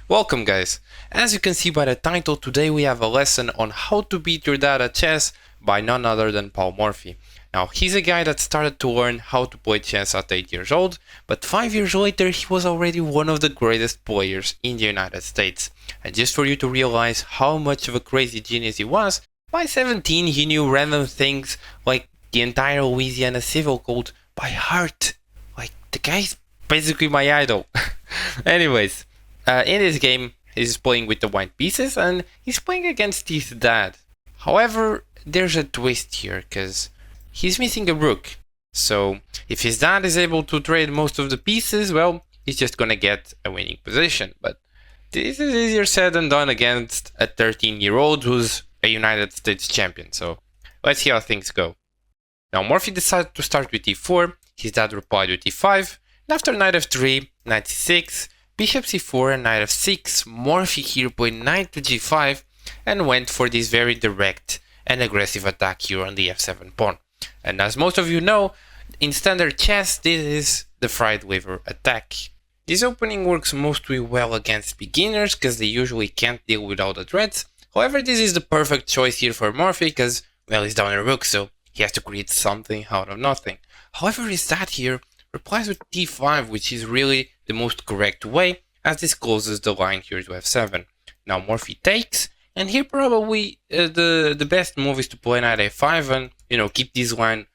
Welcome guys! As you can see by the title, today we have a lesson on how to beat your dad at chess by none other than Paul Morphy. Now he's a guy that started to learn how to play chess at 8 years old, but 5 years later he was already one of the greatest players in the United States. And just for you to realize how much of a crazy genius he was, by 17 he knew random things like the entire Louisiana Civil Code by heart. Like, the guy's basically my idol. Anyways, in this game, he's playing with the white pieces and he's playing against his dad. However, there's a twist here, because he's missing a rook. So, if his dad is able to trade most of the pieces, well, he's just gonna get a winning position. But this is easier said than done against a 13-year-old who's a United States champion. So, let's see how things go. Now, Morphy decided to start with e4, his dad replied with e5, and after knight f3, knight c6, bishop c4 and knight f6, Morphy here played knight to g5 and went for this very direct and aggressive attack here on the f7 pawn. And as most of you know, in standard chess, this is the fried liver attack. This opening works mostly well against beginners because they usually can't deal with all the threats. However, this is the perfect choice here for Morphy because, well, he's down a rook, so he has to create something out of nothing. However, his dad here replies with d5, which is really the most correct way, as this closes the line here to f7. Now Morphy takes, and here probably the best move is to play knight a5 and keep this line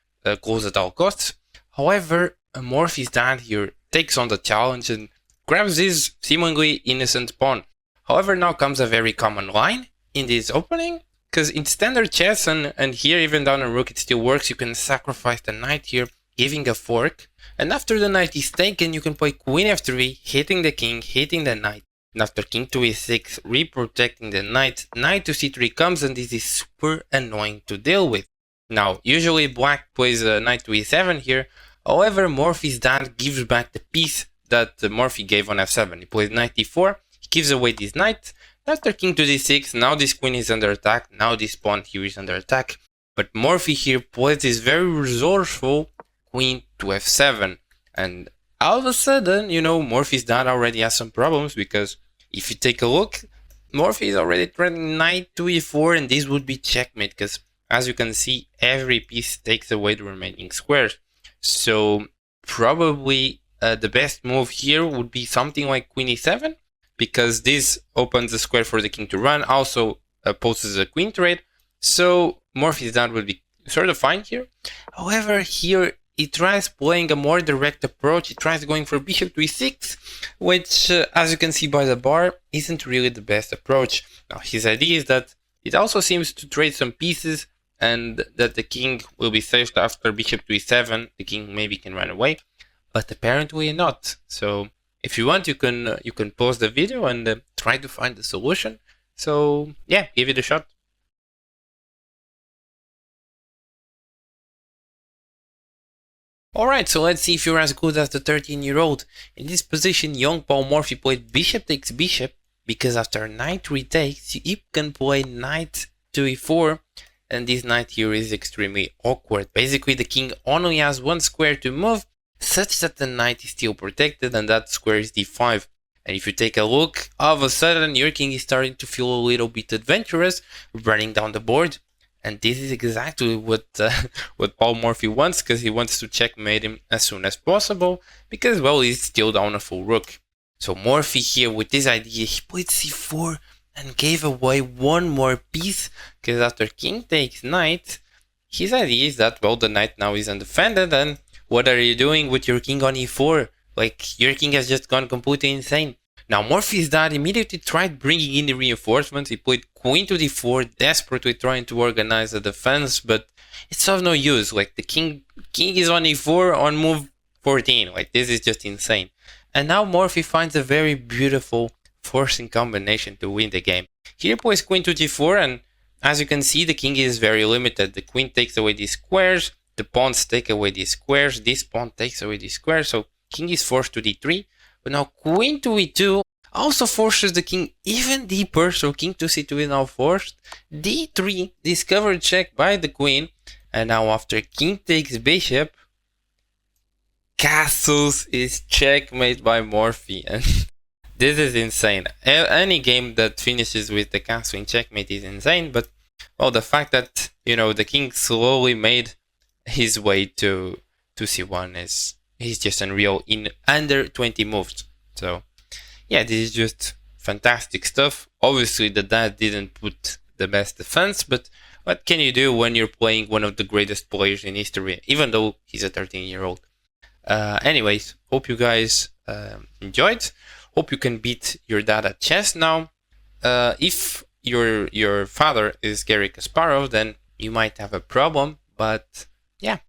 closed at all costs. However, Morphy's dad here takes on the challenge and grabs this seemingly innocent pawn. However, now comes a very common line in this opening, because in standard chess and here even down a rook it still works. You can sacrifice the knight here, giving a fork, and after the knight is taken you can play queen f3, hitting the king, hitting the knight, and after king to e6, re-protecting the knight, knight to c3 comes, and this is super annoying to deal with. Now usually black plays knight to e7 here, however Morphy's dad gives back the piece that Morphy gave on f7. He plays knight e4, he gives away this knight. After king to d6, now this queen is under attack, now this pawn here is under attack, but Morphy here plays this very resourceful queen to f7, and all of a sudden, Morphy's dad already has some problems, because if you take a look, Morphy is already threatening knight to e4, and this would be checkmate, because as you can see, every piece takes away the remaining squares. So probably the best move here would be something like queen e7, because this opens the square for the king to run, also poses a queen trade, so Morphy's dad would be sort of fine here. However, here he tries playing a more direct approach. He tries going for bishop to e6, which, as you can see by the bar, isn't really the best approach. Now, his idea is that it also seems to trade some pieces, and that the king will be saved after bishop to e7. The king maybe can run away, but apparently not. So, if you want, you can pause the video and try to find the solution. So, yeah, give it a shot. Alright, so let's see if you're as good as the 13-year-old. In this position, young Paul Morphy played bishop takes bishop, because after knight retakes, you can play knight to e4, and this knight here is extremely awkward. Basically, the king only has one square to move, such that the knight is still protected, and that square is d5. And if you take a look, all of a sudden your king is starting to feel a little bit adventurous, running down the board. And this is exactly what Paul Morphy wants, because he wants to checkmate him as soon as possible, because, well, he's still down a full rook. So Morphy here, with this idea, he played c4 and gave away one more piece, because after king takes knight, his idea is that, well, the knight now is undefended, and what are you doing with your king on e4? Like, your king has just gone completely insane. Now Morphy's dad immediately tried bringing in the reinforcements. He played queen to d4, desperately trying to organize a defense, but it's of no use. Like, the king is on e4 on move 14. Like, this is just insane. And now Morphy finds a very beautiful forcing combination to win the game. Here plays queen to g4, and as you can see, the king is very limited. The queen takes away these squares, the pawns take away these squares, this pawn takes away these squares, so king is forced to d3. But now queen to e2 also forces the king even deeper, so king to c2 is now forced. d3, discovered check by the queen, and now after king takes bishop, castles is checkmate by Morphy. And This is insane. Any game that finishes with the castle in checkmate is insane, but well, the fact that, you know, the king slowly made his way to c1 is just unreal in under 20 moves. So yeah, this is just fantastic stuff. Obviously the dad didn't put the best defense, but what can you do when you're playing one of the greatest players in history, even though he's a 13-year-old? Anyways, hope you guys enjoyed. Hope you can beat your dad at chess now. If your father is Garry Kasparov, then you might have a problem, but yeah,